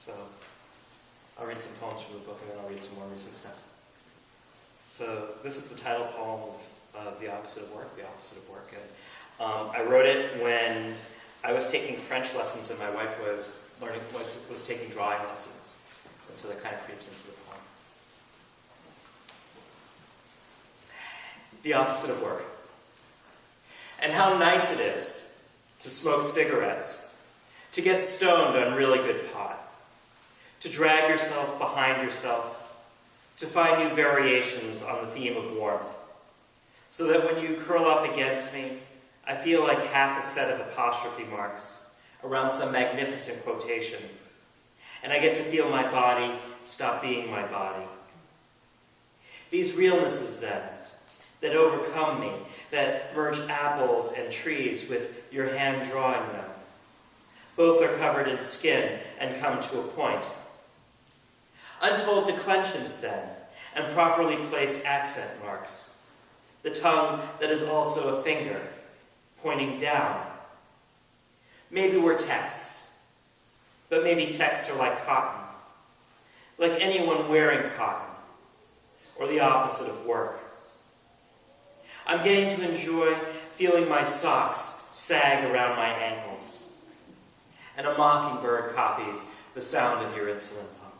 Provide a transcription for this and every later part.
So I'll read some poems from the book, and then I'll read some more recent stuff. So this is the title poem of The Opposite of Work, The Opposite of Work. And I wrote it when I was taking French lessons, and my wife was taking drawing lessons. And so that kind of creeps into the poem. The opposite of work. And how nice it is to smoke cigarettes, to get stoned on really good pot, to drag yourself behind yourself, to find new variations on the theme of warmth, so that when you curl up against me, I feel like half a set of apostrophe marks around some magnificent quotation, and I get to feel my body stop being my body. These realnesses, then, that overcome me, that merge apples and trees with your hand drawing them. Both are covered in skin and come to a point. Untold declensions, then, and properly placed accent marks. The tongue that is also a finger, pointing down. Maybe we're texts, but maybe texts are like cotton, like anyone wearing cotton, or the opposite of work. I'm getting to enjoy feeling my socks sag around my ankles, and a mockingbird copies the sound of your insulin pump.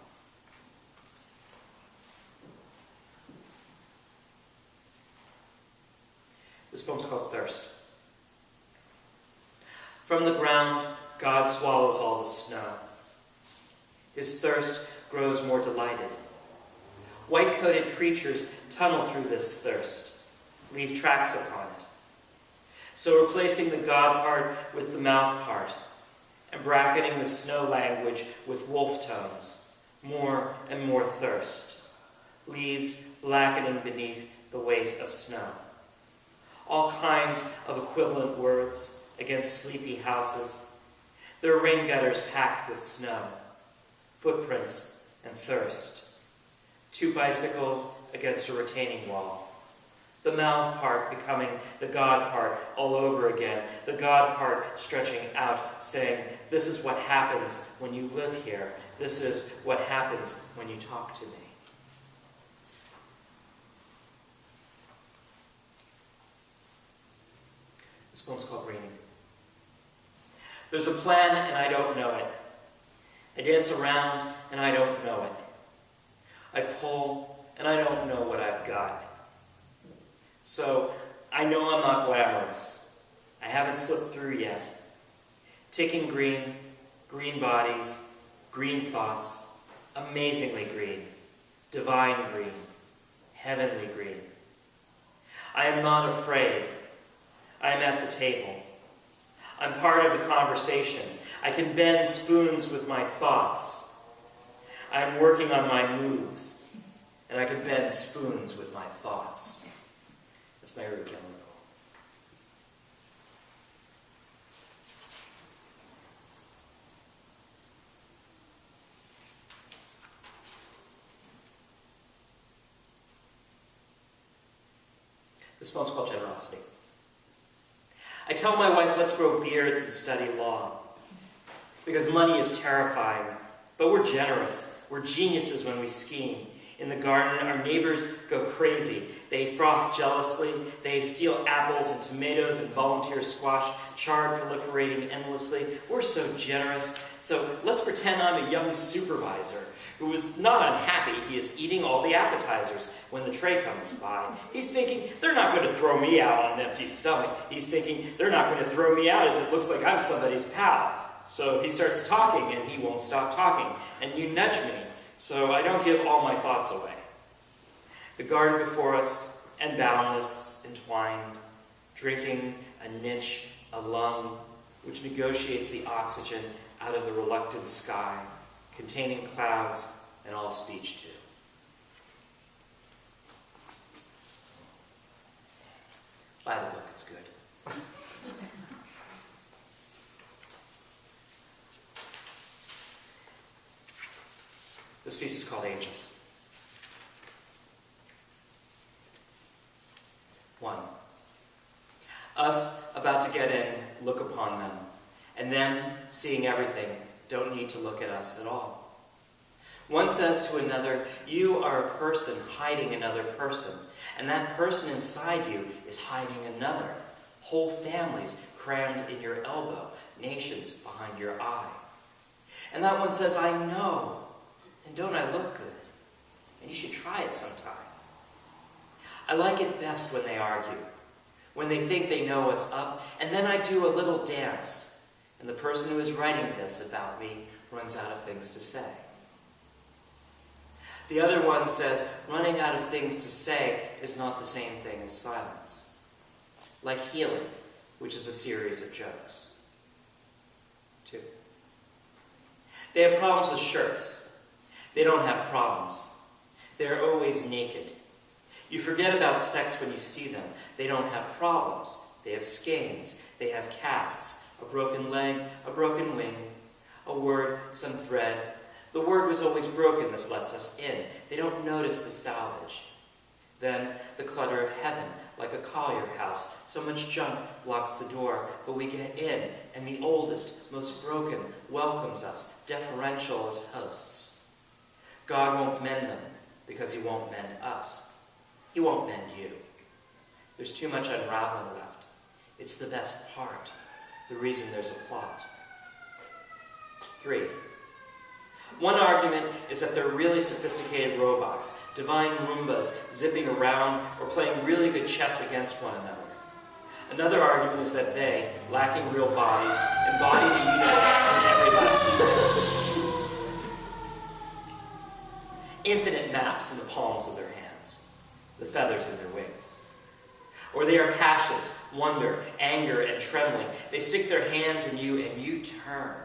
This poem's called Thirst. From the ground, God swallows all the snow. His thirst grows more delighted. White-coated creatures tunnel through this thirst, leave tracks upon it. So replacing the God part with the mouth part, and bracketing the snow language with wolf tones, more and more thirst, leaves blackening beneath the weight of snow. All kinds of equivalent words against sleepy houses, their rain gutters packed with snow, footprints and thirst. Two bicycles against a retaining wall. The mouth part becoming the God part all over again. The God part stretching out, saying, this is what happens when you live here. This is what happens when you talk to me. This poem's called Raining. There's a plan and I don't know it. I dance around and I don't know it. I pull and I don't know what I've got. So, I know I'm not glamorous. I haven't slipped through yet. Ticking green, green bodies, green thoughts, amazingly green, divine green, heavenly green. I am not afraid. I am at the table. I'm part of the conversation. I can bend spoons with my thoughts. I'm working on my moves, and I can bend spoons with my thoughts. That's my root chemical. This poem's called Generosity. I tell my wife, let's grow beards and study law. Because money is terrifying, but we're generous. We're geniuses when we scheme. In the garden, our neighbors go crazy. They froth jealously. They steal apples and tomatoes and volunteer squash, chard proliferating endlessly. We're so generous. So let's pretend I'm a young supervisor who is not unhappy. He is eating all the appetizers when the tray comes by. He's thinking, they're not going to throw me out on an empty stomach. He's thinking, they're not going to throw me out if it looks like I'm somebody's pal. So he starts talking and he won't stop talking. And you nudge me, so I don't give all my thoughts away. The garden before us, and boundless, entwined, drinking a niche, a lung, which negotiates the oxygen out of the reluctant sky, containing clouds and all speech too. Buy the book, it's good. This piece is called Angels. 1. Us about to get in, look upon them, and them, seeing everything, don't need to look at us at all. One says to another, you are a person hiding another person, and that person inside you is hiding another. Whole families crammed in your elbow, nations behind your eye. And that one says, I know, and don't I look good? And you should try it sometime. I like it best when they argue, when they think they know what's up, and then I do a little dance, and the person who is writing this about me runs out of things to say. The other one says, running out of things to say is not the same thing as silence. Like healing, which is a series of jokes. 2. They have problems with shirts. They don't have problems. They're always naked. You forget about sex when you see them. They don't have problems. They have skeins. They have casts. A broken leg, a broken wing, a word, some thread. The word was always broken, this lets us in. They don't notice the salvage. Then the clutter of heaven, like a collier house. So much junk blocks the door, but we get in, and the oldest, most broken, welcomes us, deferential as hosts. God won't mend them, because he won't mend us. He won't mend you. There's too much unraveling left. It's the best part, the reason there's a plot. 3. One argument is that they're really sophisticated robots, divine Roombas zipping around or playing really good chess against one another. Another argument is that they, lacking real bodies, embody the universe in every last detail. Infinite maps in the palms of their hands, the feathers in their wings. Or they are passions, wonder, anger, and trembling. They stick their hands in you and you turn.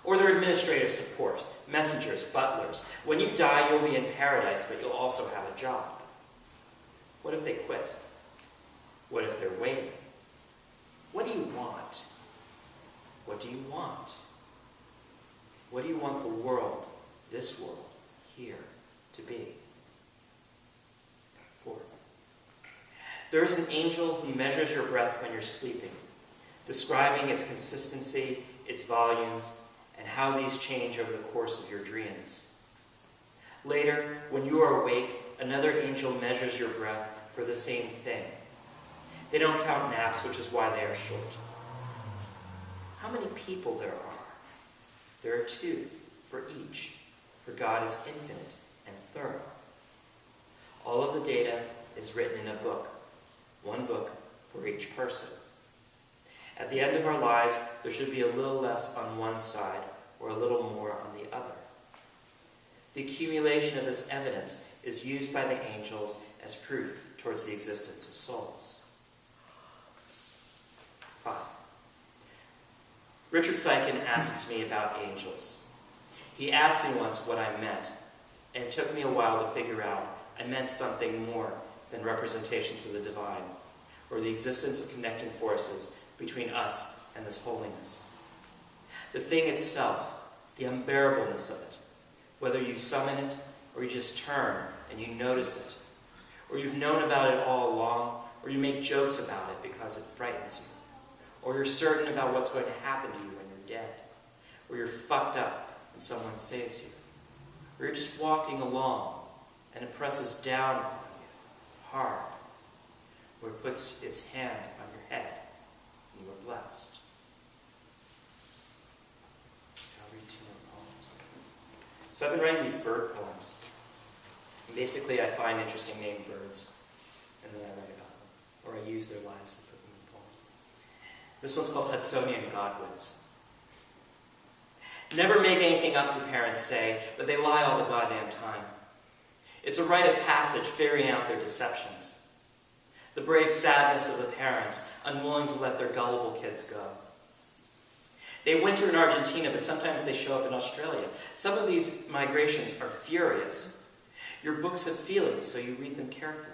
Or they're administrative support, messengers, butlers. When you die, you'll be in paradise, but you'll also have a job. What if they quit? What if they're waiting? What do you want? What do you want? What do you want the world, this world, here, to be? 4. There is an angel who measures your breath when you're sleeping, describing its consistency, its volumes, and how these change over the course of your dreams. Later, when you are awake, another angel measures your breath for the same thing. They don't count naps, which is why they are short. How many people there are? There are 2 for each, for God is infinite and thorough. All of the data is written in a book, one book for each person. At the end of our lives, there should be a little less on one side or a little more on the other. The accumulation of this evidence is used by the angels as proof towards the existence of souls. 5. Richard Sykin asks me about angels. He asked me once what I meant, and it took me a while to figure out I meant something more than representations of the divine, or the existence of connecting forces between us and this holiness. The thing itself, the unbearableness of it, whether you summon it or you just turn and you notice it, or you've known about it all along, or you make jokes about it because it frightens you, or you're certain about what's going to happen to you when you're dead, or you're fucked up and someone saves you, or you're just walking along and it presses down on you hard, or it puts its hand on your head and you are blessed. I'll read 2 more poems. So I've been writing these bird poems. And basically I find interesting named birds and then I write about them, or I use their lives to put them in poems. This one's called Hudsonian Godwits. Never make anything up, your parents say, but they lie all the goddamn time. It's a rite of passage ferrying out their deceptions. The brave sadness of the parents, unwilling to let their gullible kids go. They winter in Argentina, but sometimes they show up in Australia. Some of these migrations are furious. Your books have feelings, so you read them carefully.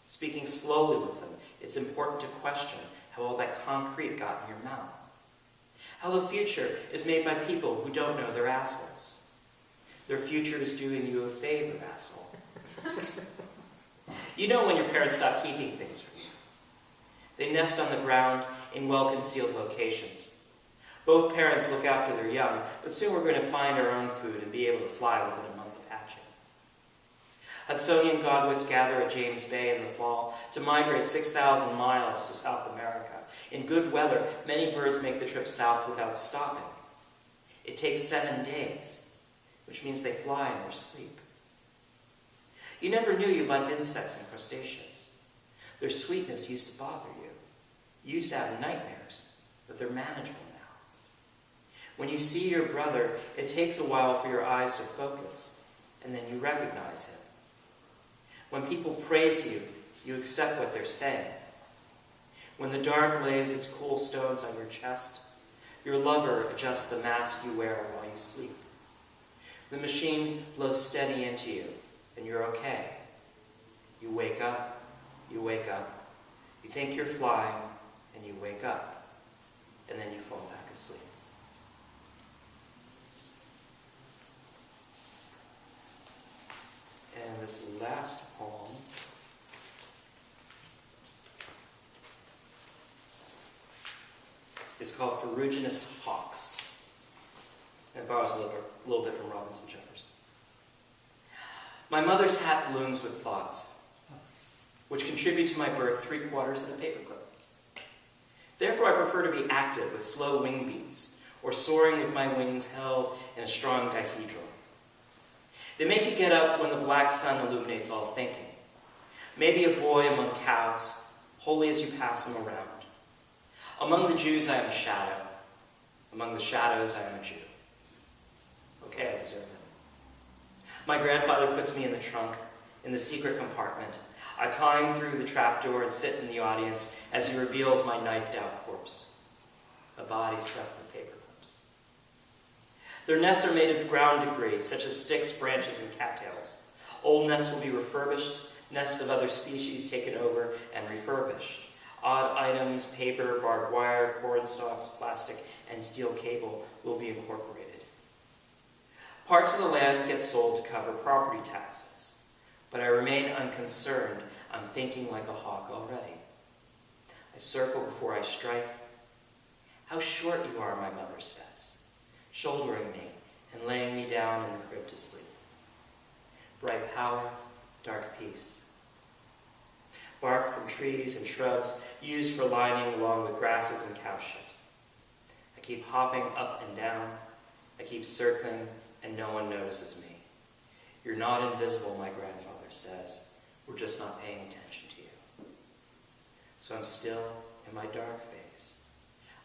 Speaking slowly with them, it's important to question how all that concrete got in your mouth. How the future is made by people who don't know they're assholes. Their future is doing you a favor, asshole. You know when your parents stop keeping things from you. They nest on the ground in well-concealed locations. Both parents look after their young, but soon we're going to find our own food and be able to fly within a month of hatching. Hudsonian godwits gather at James Bay in the fall to migrate 6,000 miles to South America. In good weather, many birds make the trip south without stopping. It takes 7 days, which means they fly in their sleep. You never knew you liked insects and crustaceans. Their sweetness used to bother you. You used to have nightmares, but they're manageable now. When you see your brother, it takes a while for your eyes to focus, and then you recognize him. When people praise you, you accept what they're saying. When the dark lays its cool stones on your chest, your lover adjusts the mask you wear while you sleep. The machine blows steady into you, and you're okay. You wake up, you wake up. You think you're flying, and you wake up, and then you fall back asleep. And this last poem is called Ferruginous Hawks. And it borrows a little bit from Robinson Jefferson. My mother's hat blooms with thoughts, which contribute to my birth 3/4 in a paperclip. Therefore, I prefer to be active with slow wing beats, or soaring with my wings held in a strong dihedral. They make you get up when the black sun illuminates all thinking. Maybe a boy among cows, holy as you pass them around. Among the Jews, I am a shadow. Among the shadows, I am a Jew. Okay, I deserve it. My grandfather puts me in the trunk, in the secret compartment. I climb through the trapdoor and sit in the audience as he reveals my knifed-out corpse. A body stuffed with paper clips. Their nests are made of ground debris, such as sticks, branches, and cattails. Old nests will be refurbished, nests of other species taken over and refurbished. Odd items, paper, barbed wire, corn stalks, plastic, and steel cable will be incorporated. Parts of the land get sold to cover property taxes, but I remain unconcerned. I'm thinking like a hawk already. I circle before I strike. How short you are, my mother says, shouldering me and laying me down in the crib to sleep. Bright power, dark peace. Bark from trees and shrubs used for lining along with grasses and cow shit. I keep hopping up and down. I keep circling, and no one notices me. You're not invisible, my grandfather says. We're just not paying attention to you. So I'm still in my dark phase.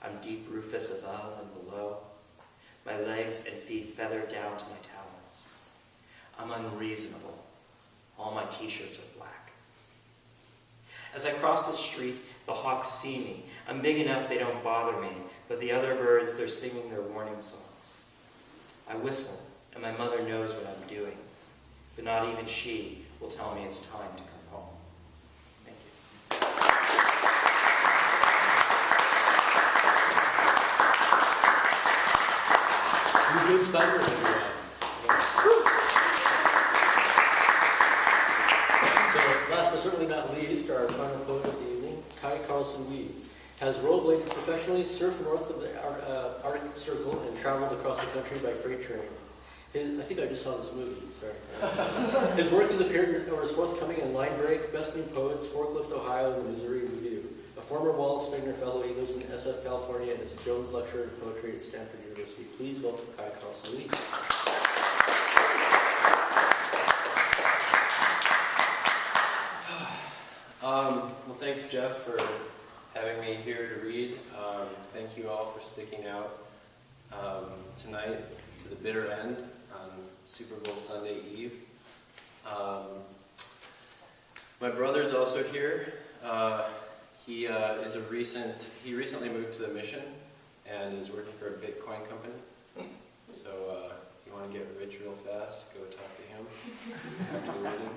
I'm deep rufous above and below. My legs and feet feathered down to my talons. I'm unreasonable. All my t-shirts are black. As I cross the street, the hawks see me. I'm big enough they don't bother me, but the other birds, they're singing their warning songs. I whistle, and my mother knows what I'm doing, but not even she will tell me it's time to come home. Thank you. You good thunder, everyone. So, last but certainly not least, our final poet of the evening, Carlson-Wee, has rollerbladed professionally, surfed north of the Arctic Circle, and traveled across the country by freight train. I think I just saw this movie, sorry. His work has appeared or is forthcoming in Line Break, Best New Poets, Forklift, Ohio, and the Missouri Review. A former Wallace Stegner Fellow, he lives in SF, California, and is a Jones Lecturer in Poetry at Stanford University. Please welcome Kai Carlson-Wee. Well, thanks, Jeff, for having me here to read. Thank you all for sticking out tonight to the bitter end on Super Bowl Sunday Eve. My brother's also here. He recently moved to the Mission and is working for a Bitcoin company. So if you want to get rich real fast, go talk to him after the reading.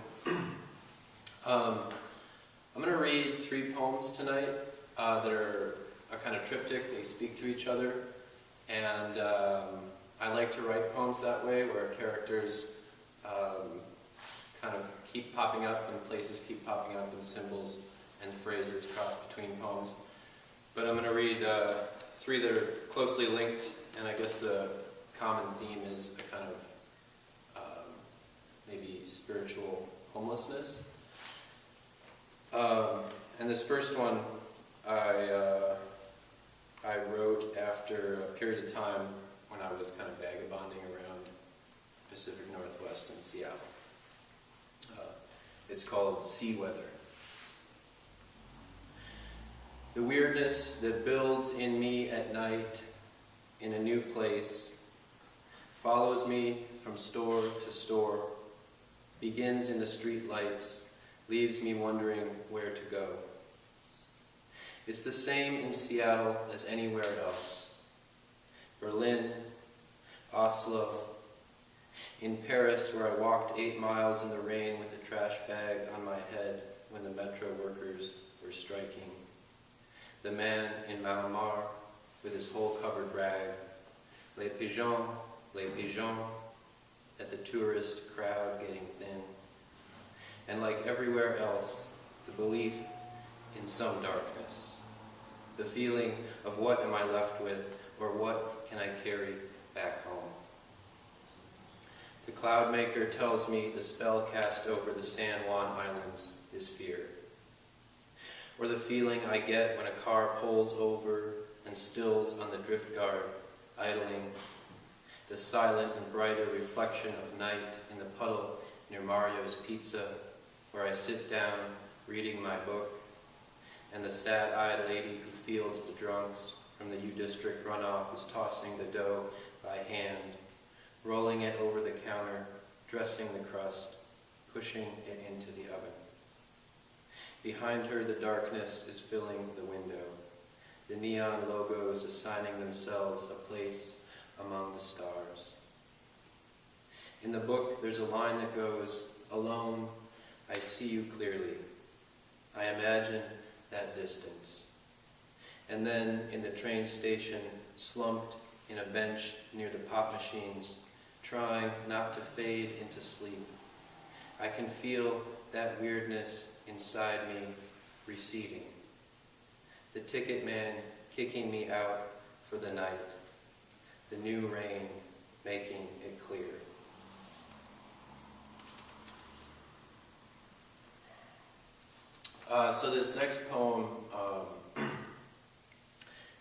I'm going to read 3 poems tonight that are a kind of triptych. They speak to each other. And I like to write poems that way, where characters kind of keep popping up and places keep popping up and symbols and phrases cross between poems. But I'm going to read three that are closely linked, and I guess the common theme is a kind of maybe spiritual homelessness. And this first one I wrote after a period of time when I was kind of vagabonding around Pacific Northwest and Seattle. It's called Sea Weather. The weirdness that builds in me at night in a new place follows me from store to store, begins in the street lights, leaves me wondering where to go. It's the same in Seattle as anywhere else. Berlin, Oslo, in Paris where I walked 8 miles in the rain with a trash bag on my head when the metro workers were striking. The man in Myanmar with his whole covered rag. Les pigeons, at the tourist crowd getting thin. And like everywhere else, the belief in some darkness. The feeling of what am I left with, or what can I carry back home? The cloud maker tells me the spell cast over the San Juan Islands is fear. Or the feeling I get when a car pulls over and stills on the drift guard, idling. The silent and brighter reflection of night in the puddle near Mario's Pizza, where I sit down reading my book, and the sad-eyed lady who fields the drunks from the U District runoff is tossing the dough by hand, rolling it over the counter, dressing the crust, pushing it into the oven. Behind her, the darkness is filling the window, the neon logos assigning themselves a place among the stars. In the book, there's a line that goes, "Alone, I see you clearly. I imagine that distance." And then, in the train station, slumped in a bench near the pop machines, trying not to fade into sleep, I can feel that weirdness inside me receding. The ticket man kicking me out for the night. The new rain making it clear. So this next poem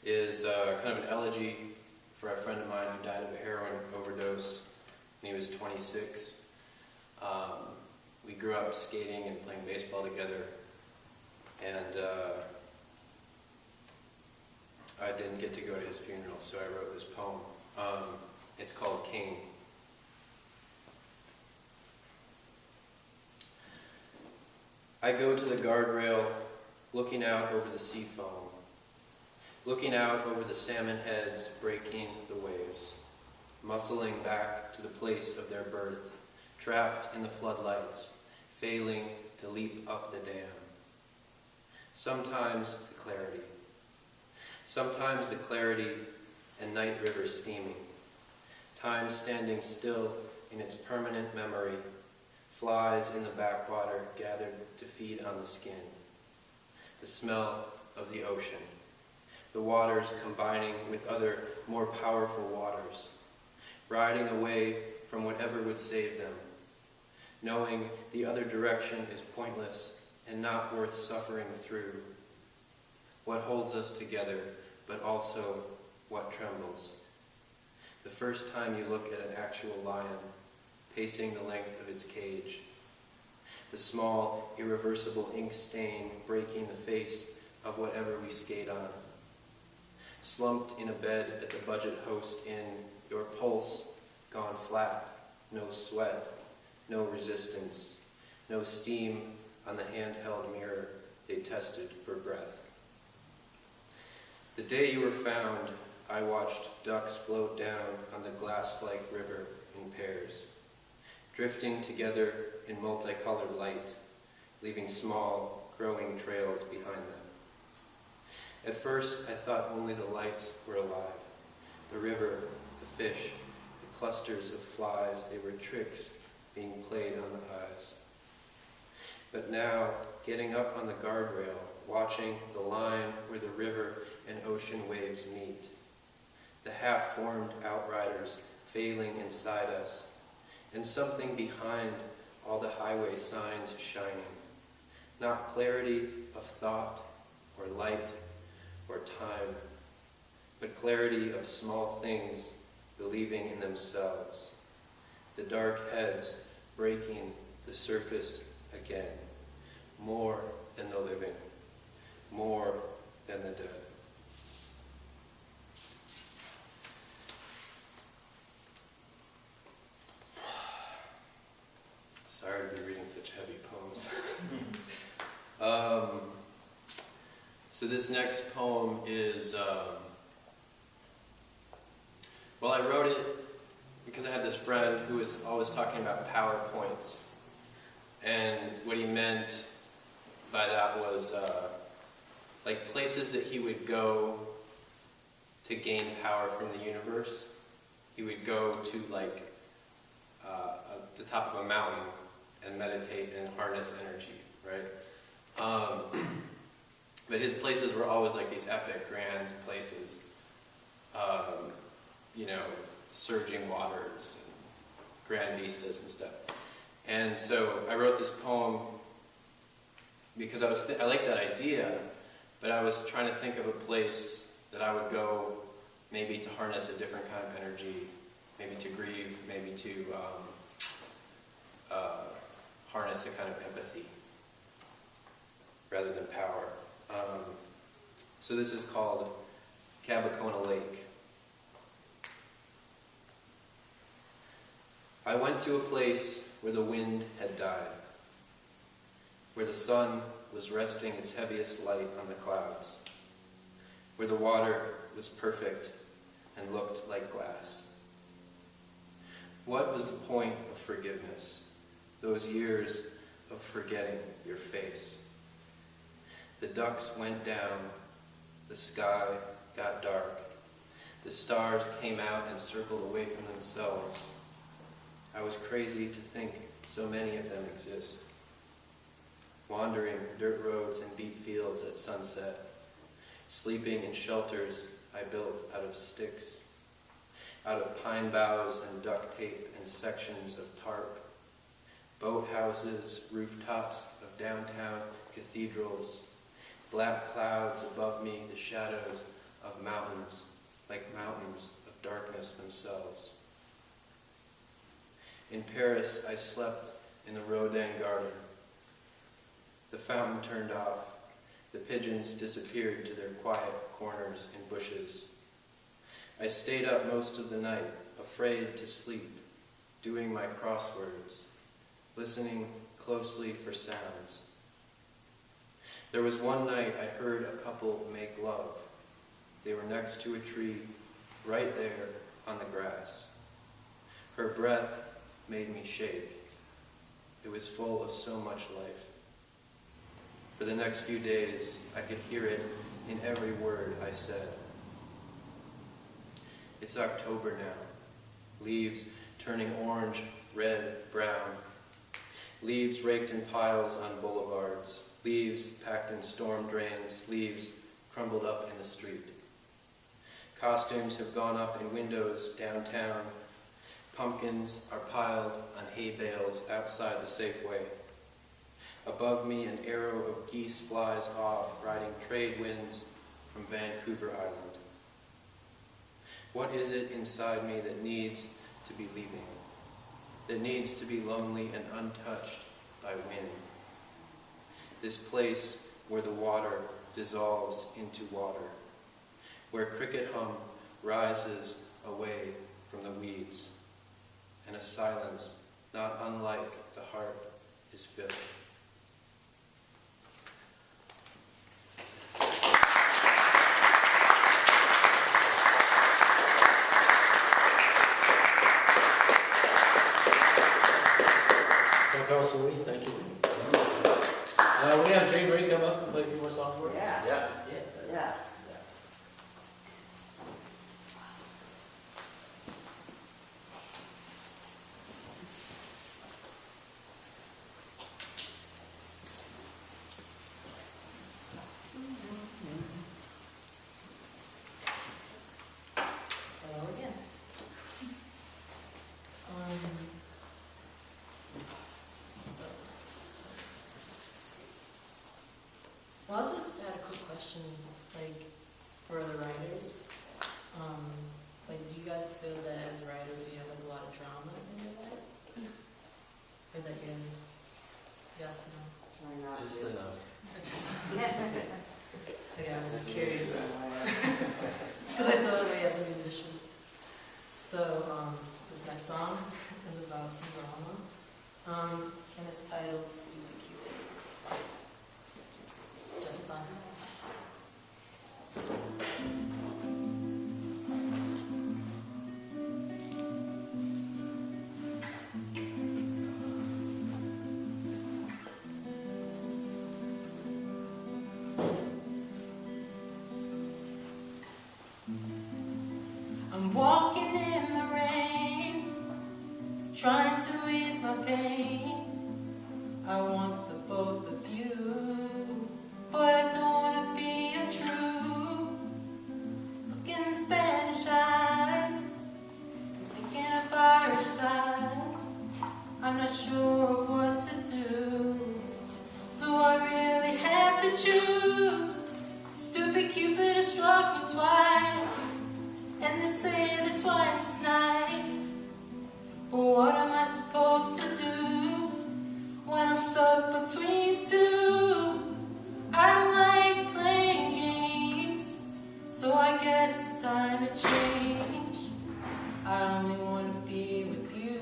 is kind of an elegy for a friend of mine who died of a heroin overdose when he was 26. We grew up skating and playing baseball together, and I didn't get to go to his funeral, so I wrote this poem. It's called King. I go to the guardrail, looking out over the sea foam, looking out over the salmon heads breaking the waves, muscling back to the place of their birth, trapped in the floodlights, failing to leap up the dam. Sometimes the clarity and night river steaming, time standing still in its permanent memory, flies in the backwater gathered to feed on the skin, the smell of the ocean, the waters combining with other more powerful waters, riding away from whatever would save them, knowing the other direction is pointless and not worth suffering through. What holds us together, but also what trembles. The first time you look at an actual lion, pacing the length of its cage. The small, irreversible ink stain breaking the face of whatever we skate on. Slumped in a bed at the budget host inn, your pulse gone flat, no sweat, no resistance, no steam on the handheld mirror they tested for breath. The day you were found, I watched ducks float down on the glass-like river in pairs, drifting together in multicolored light, leaving small, growing trails behind them. At first, I thought only the lights were alive. The river, the fish, the clusters of flies, they were tricks being played on the eyes. But now, getting up on the guardrail, watching the line where the river and ocean waves meet, the half-formed outriders failing inside us, and something behind all the highway signs shining. Not clarity of thought or light or time, but clarity of small things believing in themselves. The dark heads breaking the surface again, more than the living, more than the dead. Sorry to be reading such heavy poems. So this next poem is, well, I wrote it because I had this friend who was always talking about PowerPoints. And what he meant by that was like places that he would go to gain power from the universe. He would go to like the top of a mountain and meditate and harness energy, right? But his places were always like these epic, grand places. You know, surging waters and grand vistas and stuff. And so I wrote this poem because I liked that idea, but I was trying to think of a place that I would go maybe to harness a different kind of energy, maybe to grieve, maybe to harness a kind of empathy rather than power. So this is called Cabacona Lake. I went to a place where the wind had died, where the sun was resting its heaviest light on the clouds, where the water was perfect and looked like glass. What was the point of forgiveness, those years of forgetting your face? The ducks went down, the sky got dark, the stars came out and circled away from themselves. I was crazy to think so many of them exist. Wandering dirt roads and beet fields at sunset, sleeping in shelters I built out of sticks, out of pine boughs and duct tape and sections of tarp, boat houses, rooftops of downtown cathedrals, black clouds above me, the shadows of mountains, like mountains of darkness themselves. In Paris, I slept in the Rodin garden. The fountain turned off. The pigeons disappeared to their quiet corners in bushes. I stayed up most of the night, afraid to sleep, doing my crosswords, listening closely for sounds. There was one night I heard a couple make love. They were next to a tree, right there on the grass. Her breath made me shake. It was full of so much life. For the next few days, I could hear it in every word I said. It's October now. Leaves turning orange, red, brown. Leaves raked in piles on boulevards. Leaves packed in storm drains. Leaves crumbled up in the street. Costumes have gone up in windows downtown. Pumpkins are piled on hay bales outside the Safeway. Above me, an arrow of geese flies off, riding trade winds from Vancouver Island. What is it inside me that needs to be leaving? That needs to be lonely and untouched by wind? This place where the water dissolves into water, where cricket hum rises away from the weeds, and a silence not unlike the heart is filled. Carlson-Wee, thank you. We have Jade Way come up and play a few more songs for us. Yeah. question, like, for the writers. Like, do you guys feel that as writers you have like a lot of drama in your life? Or that you're, yes, no? Just enough. Okay, I'm just curious. Because I feel that way as a musician. So, this next song is about some drama. And it's titled Stupid Cupid. Just as on her. I'm walking in the rain, trying to ease my pain. I want the both of you, but I don't want to be untrue. Looking in Spanish eyes, thinking of Irish sighs. I'm not sure what to do. Do I really have to choose? Stupid Cupid has struck me twice, and they say that twice is nice. But what am I supposed to do when I'm stuck between two? I don't like playing games, so I guess it's time to change. I only want to be with you.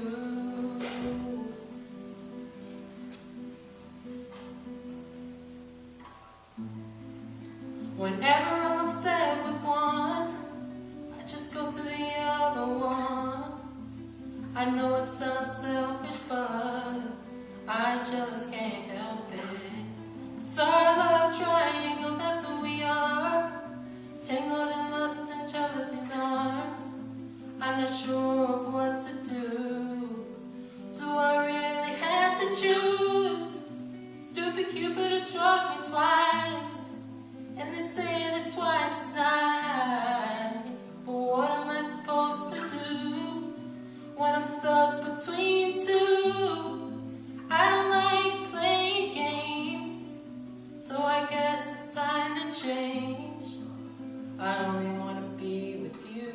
Whenever I'm upset with one, I just go to the other one. I know it sounds selfish, but I just can't help it. It's our love triangle, that's who we are. Tangled in lust and jealousy's arms. I'm not sure of what to do. Do I really have to choose? Stupid Cupid has struck me twice, and they say that twice is nice. But what am I supposed to do when I'm stuck between two? I don't like playing games, so I guess it's time to change. I only want to be with you.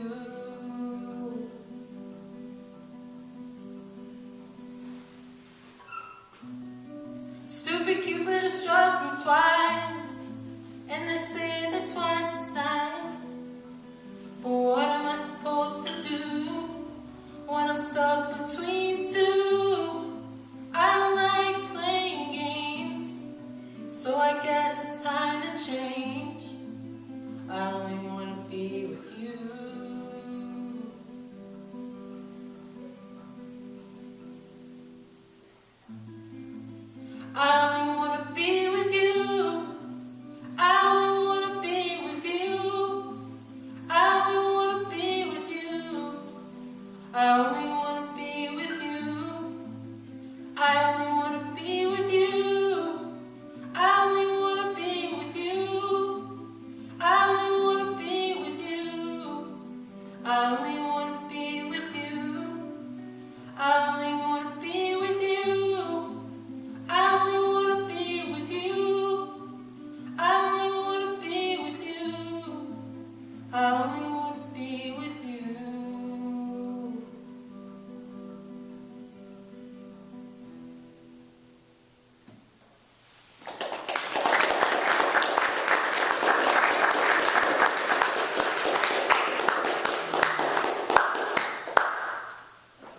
Stupid Cupid has struck me twice, and they say that twice is nice. But what am I supposed to do when I'm stuck between two? I don't like playing games, so I guess it's time to change. I only want to be with you. I only want to be with you. I only want to be with you. I only want to be with you. I only want to be with you. I only want to be with you. I only want to be with you. I only want to be with you. I only want to be with you. I only want to be with you. I only want to be with you. I only want to be with you. I only want to be with you.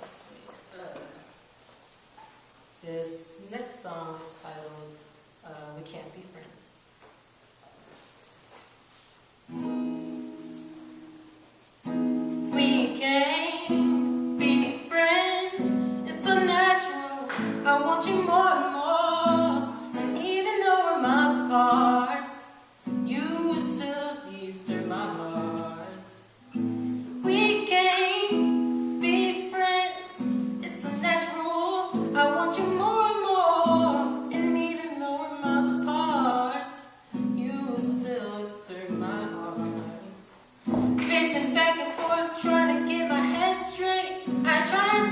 Let's see. This next song is titled We Can't Be Friends. We can't be friends, it's unnatural. I want you more and more. And even though we're miles apart, you still disturb my heart. We can't be friends, it's unnatural. I want you more and more. And even though we're miles apart, you still disturb my heart. Pacing back and forth, trying to get my head straight. I try and